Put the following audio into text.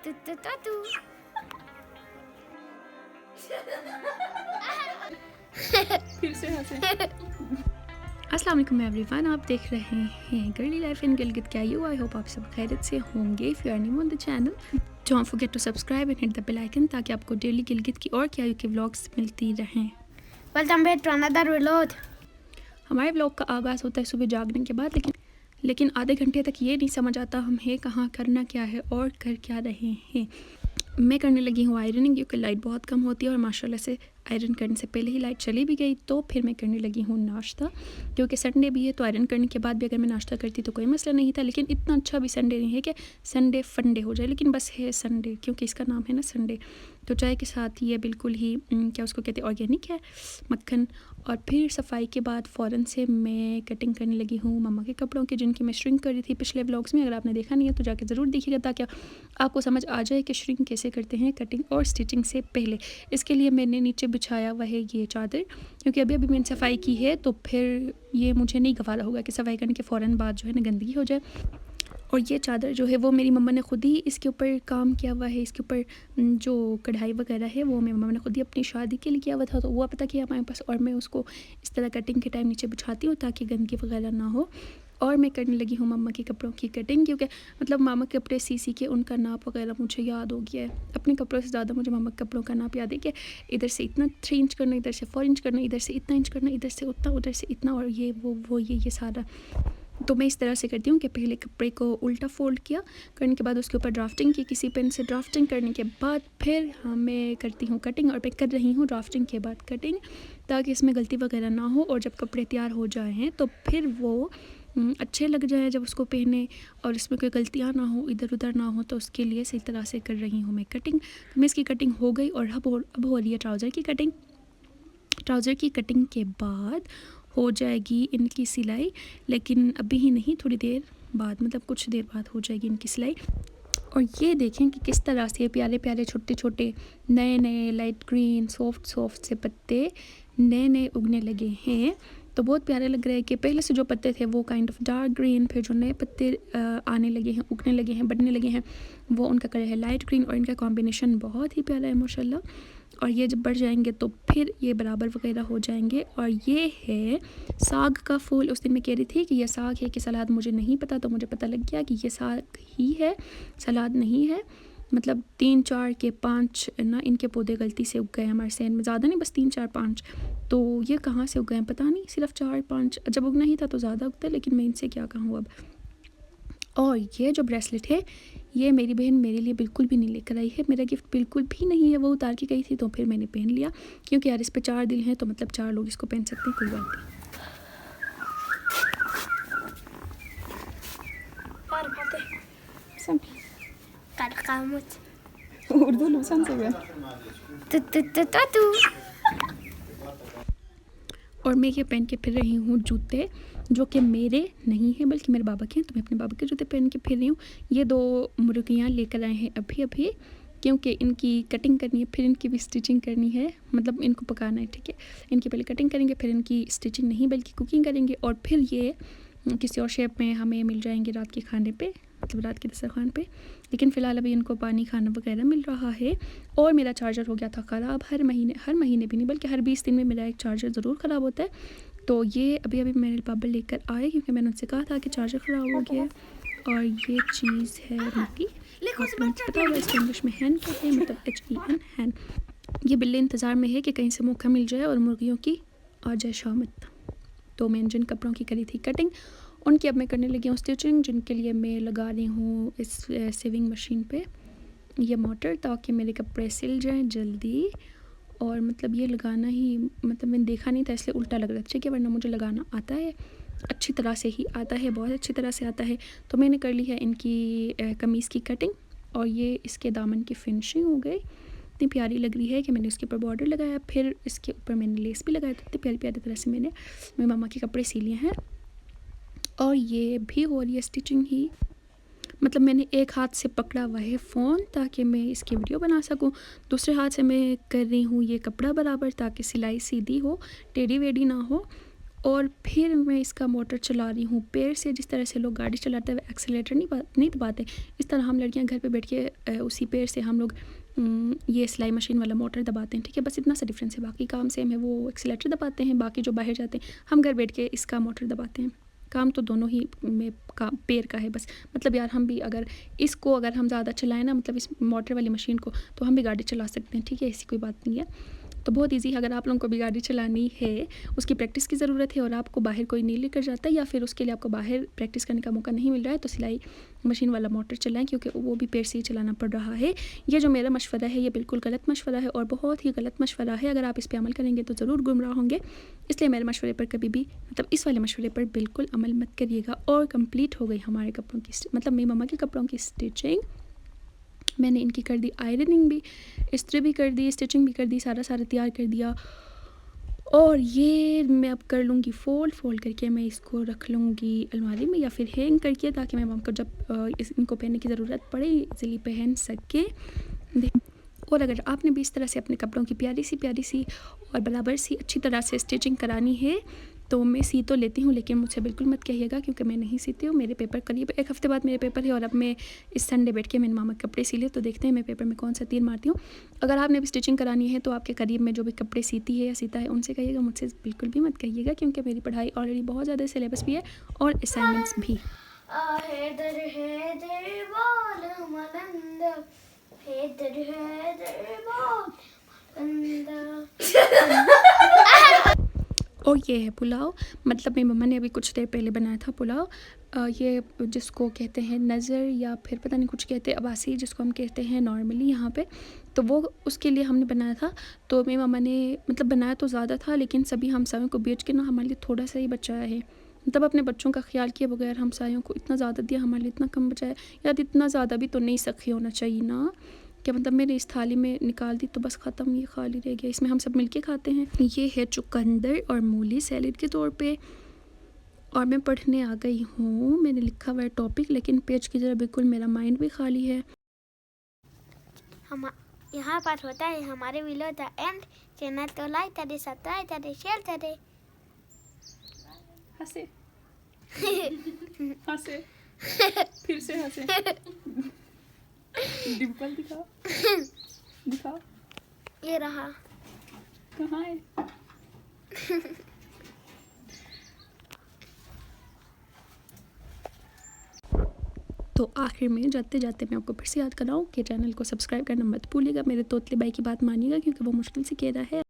फिर से हंसे। अस्सलाम वालेकुम एवरीवन, आप देख रहे हैं गर्ली लाइफ इन गिलगित कैयू। आई होप आप सब खैरियत से होंगे। If you are new on the channel don't forget to subscribe and hit the bell icon ताकि आपको डेली गिलगित की और कैयू के व्लॉग्स मिलती रहें। Welcome back to another vlog. हमारे व्लॉग का आगाज़ होता है सुबह जागने के बाद, लेकिन आधे घंटे तक ये नहीं समझ आता हम हैं कहाँ, करना क्या है और कर क्या रहे हैं। मैं करने लगी हूँ आयरनिंग, क्योंकि लाइट बहुत कम होती है और माशाल्लाह से आयरन करने से पहले ही लाइट चली भी गई। तो फिर मैं करने लगी हूँ नाश्ता, क्योंकि संडे भी है तो आयरन करने के बाद भी अगर मैं नाश्ता करती तो कोई मसला नहीं था। लेकिन इतना अच्छा भी संडे नहीं है कि संडे फंडे हो जाए, लेकिन बस है संडे, क्योंकि इसका नाम है ना संडे। तो चाय के साथ ये बिल्कुल ही क्या उसको कहते हैं, ऑर्गेनिक है, मक्खन। और फिर सफाई के बाद फ़ौरन से मैं कटिंग करने लगी हूँ मम्मा के कपड़ों की, जिनकी मैं श्रिंक कर रही थी पिछले व्लॉग्स में। अगर आपने देखा नहीं है तो जाके ज़रूर देखिएगा, ताकि आपको समझ आ जाए कि श्रिंक कैसे करते हैं कटिंग और स्टिचिंग से पहले। इसके लिए मैंने नीचे बिछाया हुआ है ये चादर, क्योंकि अभी मैंने सफाई की है तो फिर ये मुझे नहीं गवारा होगा कि सफाई करने के फ़ौरन बाद जो है ना गंदगी हो जाए। और ये चादर जो है वो मेरी मम्मा ने ख़ुद ही इसके ऊपर काम किया हुआ है। इसके ऊपर जो कढ़ाई वगैरह है वो मेरी मम्मा ने ख़ुद ही अपनी शादी के लिए किया हुआ था, तो वो पता किया हमारे पास। और मैं उसको इस तरह कटिंग के टाइम नीचे बिछाती हूँ ताकि गंदगी वगैरह ना हो। और मैं करने लगी हूँ मम्मा के कपड़ों की कटिंग, क्योंकि मतलब मामा के कपड़े सी के उनका नाप वगैरह मुझे याद हो गया है। अपने कपड़ों से ज़्यादा मुझे मामा के कपड़ों का नाप याद है कि इधर से इतना 3 इंच करना, इधर से 4 इंच करना, इधर से इतना इंच करना, इधर से उतना, उधर से इतना, और ये वो ये सारा। तो मैं इस तरह से करती हूँ कि पहले कपड़े को उल्टा फोल्ड किया, करने के बाद उसके ऊपर ड्राफ्टिंग की किसी पेन से। ड्राफ्टिंग करने के बाद फिर मैं करती हूँ कटिंग, और मैं कर रही हूँ ड्राफ्टिंग के बाद कटिंग, ताकि इसमें गलती वगैरह ना हो। और जब कपड़े तैयार हो जाए हैं तो फिर वो अच्छे लग जाए जब उसको पहने, और इसमें कोई गलतियाँ ना हो, इधर उधर ना हो। तो उसके लिए सही तरह से कर रही हूँ मैं कटिंग। तो मैं इसकी कटिंग हो गई, और अब हो रही है ट्राउज़र की कटिंग। ट्राउज़र की कटिंग के बाद हो जाएगी इनकी सिलाई, लेकिन अभी ही नहीं, थोड़ी देर बाद, मतलब कुछ देर बाद हो जाएगी इनकी सिलाई। और ये देखें कि किस तरह से प्यारे प्यारे छोटे छोटे नए लाइट ग्रीन सॉफ्ट से पत्ते नए उगने लगे हैं। तो बहुत प्यारे लग रहे हैं कि पहले से जो पत्ते थे वो काइंड ऑफ डार्क ग्रीन, फिर जो नए पत्ते आने लगे हैं, उगने लगे हैं, बढ़ने लगे हैं, वो उनका कलर है लाइट ग्रीन। और इनका कॉम्बिनेशन बहुत ही प्यारा है माशाल्लाह। और ये जब बढ़ जाएंगे तो फिर ये बराबर वगैरह हो जाएंगे। और ये है साग का फूल। उस दिन मैं कह रही थी कि यह साग है कि सलाद, मुझे नहीं पता, तो मुझे पता लग गया कि ये साग ही है, सलाद नहीं है। मतलब 3 4 के 5 ना इनके पौधे गलती से उग गए हमारे सहन में, ज़्यादा नहीं, बस 3 4 5। तो ये कहाँ से उग गए हैं पता नहीं, सिर्फ 4 5, जब उगना ही था तो ज़्यादा उगता, लेकिन मैं इनसे क्या कहूँ अब। और ये जो ब्रेसलेट है ये मेरी बहन मेरे लिए बिल्कुल भी नहीं लेकर आई है, मेरा गिफ्ट बिल्कुल भी नहीं है, वो उतार के गई थी। तो फिर मैंने पहन लिया, क्योंकि यार इस पे 4 दिल हैं, तो मतलब 4 लोग इसको पहन सकते हैं, कोई बात नहीं। उर्दू लुसान से और मैं ये पहन के फिर रही हूँ जूते, जो कि मेरे नहीं हैं बल्कि मेरे बाबा के हैं। तो मैं अपने बाबा के जूते पहन के फिर रही हूँ। ये 2 मुर्गियाँ लेकर आए हैं अभी, क्योंकि इनकी कटिंग करनी है, फिर इनकी भी स्टिचिंग करनी है, मतलब इनको पकाना है, ठीक है। इनकी पहले कटिंग करेंगे, फिर इनकी स्टिचिंग नहीं बल्कि कुकिंग करेंगे, और फिर ये किसी और शेप में हमें मिल जाएंगे रात के खाने पे, मतलब रात के दस्तरखान पे। लेकिन फ़िलहाल अभी इनको पानी खाना वगैरह मिल रहा है। और मेरा चार्जर हो गया था ख़राब। हर महीने भी नहीं बल्कि हर 20 दिन में मेरा एक चार्जर ज़रूर ख़राब होता है। तो ये अभी मेरे पापा लेकर आए, क्योंकि मैंने उनसे कहा था कि चार्जर ख़राब हो गया है। और ये चीज़ है मिट्टी, पता होगा इसके इंग्लिश में हैन क्या है, मतलब HEN हैन। ये बिल्ली इंतज़ार में है कि कहीं से मौका मिल जाए और मुर्गियों की आ जाए शामत। तो मैं जिन कपड़ों की करी थी कटिंग, उनकी अब मैं करने लगी हूँ स्टिचिंग, जिनके लिए मैं लगा रही हूँ इस सीविंग मशीन पे ये मोटर, ताकि मेरे कपड़े सिल जाएं जल्दी। और मतलब ये लगाना ही, मतलब मैंने देखा नहीं था इसलिए उल्टा लग रहा था, ठीक है, वरना मुझे लगाना आता है, अच्छी तरह से ही आता है, बहुत अच्छी तरह से आता है। तो मैंने कर ली है इनकी कमीज़ की कटिंग, और ये इसके दामन की फिनिशिंग हो गई। इतनी प्यारी लग रही है कि मैंने उसके ऊपर बॉर्डर लगाया, फिर इसके ऊपर मैंने लेस भी लगाया। तो इतनी प्यारी तरह से मैंने मेरी मामा के कपड़े सी लिए हैं। और ये भी हो रही है स्टिचिंग ही, मतलब मैंने एक हाथ से पकड़ा हुआ है फ़ोन ताकि मैं इसकी वीडियो बना सकूं, दूसरे हाथ से मैं कर रही हूँ ये कपड़ा बराबर, ताकि सिलाई सीधी हो, टेढ़ी वेढ़ी ना हो। और फिर मैं इसका मोटर चला रही हूँ पैर से। जिस तरह से लोग गाड़ी चलाते हुए एक्सीलेटर नहीं दबाते, इस तरह हम लड़कियाँ घर पे बैठ के उसी पैर से हम लोग ये सिलाई मशीन वाला मोटर दबाते हैं। ठीक है, बस इतना सा डिफरेंस है, बाकी काम सेम है। वो एक्सीलेटर दबाते हैं, बाकी जो बाहर जाते हैं हम घर बैठ के इसका मोटर दबाते हैं। काम तो दोनों ही में पैर का है बस। मतलब यार हम भी अगर इसको अगर हम ज़्यादा चलाएं ना, मतलब इस मोटर वाली मशीन को, तो हम भी गाड़ी चला सकते हैं। ठीक है, ऐसी कोई बात नहीं है। तो बहुत इजी है। अगर आप लोगों को भी गाड़ी चलानी है, उसकी प्रैक्टिस की ज़रूरत है और आपको बाहर कोई नहीं लेकर जाता या फिर उसके लिए आपको बाहर प्रैक्टिस करने का मौका नहीं मिल रहा है, तो सिलाई मशीन वाला मोटर चलाएं, क्योंकि वो भी पैर से ही चलाना पड़ रहा है। ये जो मेरा मशवरा है ये बिल्कुल गलत मशवरा है और बहुत ही गलत मशवरा है। अगर आप इस पर अमल करेंगे तो ज़रूर गुमराह होंगे। इसलिए मेरे मशवरे पर कभी भी, मतलब इस वाले मशवरे पर बिल्कुल अमल मत करिएगा। और कंप्लीट हो गई हमारे कपड़ों की, मतलब मेरी मम्मा के कपड़ों की स्टिचिंग। मैंने इनकी कर दी आयरनिंग भी, इस्त्री भी कर दी, स्टिचिंग भी कर दी, सारा तैयार कर दिया। और ये मैं अब कर लूँगी फोल्ड करके मैं इसको रख लूँगी अलमारी में या फिर हैंग करके, ताकि मैं मम्मा को जब इनको पहनने की ज़रूरत पड़े इजीली पहन सके। और अगर आपने भी इस तरह से अपने कपड़ों की प्यारी सी और बराबर सी अच्छी तरह से स्टिचिंग करानी है, तो मैं सी तो लेती हूँ, लेकिन मुझसे बिल्कुल मत कहिएगा क्योंकि मैं नहीं सीती हूँ। मेरे पेपर करीब 1 हफ़्ते बाद मेरे पेपर है और अब मैं इस संडे बैठ के मैंने मामा के कपड़े सी लिए, तो देखते हैं मैं पेपर में कौन सा तीर मारती हूँ। अगर आपने भी स्टिचिंग करानी है तो आपके करीब में जो भी कपड़े सीती है या सीता है उनसे कहिएगा, मुझसे बिल्कुल भी मत कहिएगा, क्योंकि मेरी पढ़ाई ऑलरेडी बहुत ज़्यादा सिलेबस भी है और असाइनमेंट्स भी। और ये है पुलाव। मतलब मेरी मम्मा ने अभी कुछ देर पहले बनाया था पुलाव। ये जिसको कहते हैं नज़र या फिर पता नहीं कुछ कहते हैं अबासी, जिसको हम कहते हैं नॉर्मली यहाँ पे, तो वो उसके लिए हमने बनाया था। तो मेरी मम्मा ने मतलब बनाया तो ज़्यादा था, लेकिन सभी हमसायों को बेच के ना हमारे लिए थोड़ा सा ही बचाया है। मतलब अपने बच्चों का ख्याल किए बगैर हमसायों को इतना ज़्यादा दिया, हमारे लिए इतना कम बचाया। यार इतना ज़्यादा भी तो नहीं सखी होना चाहिए ना, क्या मतलब मैंने इस थाली में निकाल दी तो बस ख़त्म, ये खाली रह गया। इसमें हम सब मिलके खाते हैं। ये है चुकंदर और मूली सैलेड के तौर पे। और मैं पढ़ने आ गई हूँ, मैंने लिखा हुआ है टॉपिक, लेकिन पेज की तरह बिल्कुल मेरा माइंड भी खाली है। हम यहाँ पर होता है हमारे वीडियो द एंड। चैनल तो लाइक करें, सब्सक्राइब करें, शेयर करें। हंसे हंसे फिर से हंसे। डिंपल दिखा ये रहा। कहाँ है? तो आखिर में जाते जाते मैं आपको फिर से याद कराऊँ कि चैनल को सब्सक्राइब करना मत भूलिएगा। मेरे तोतले भाई की बात मानिएगा क्योंकि वो मुश्किल से कह रहा है।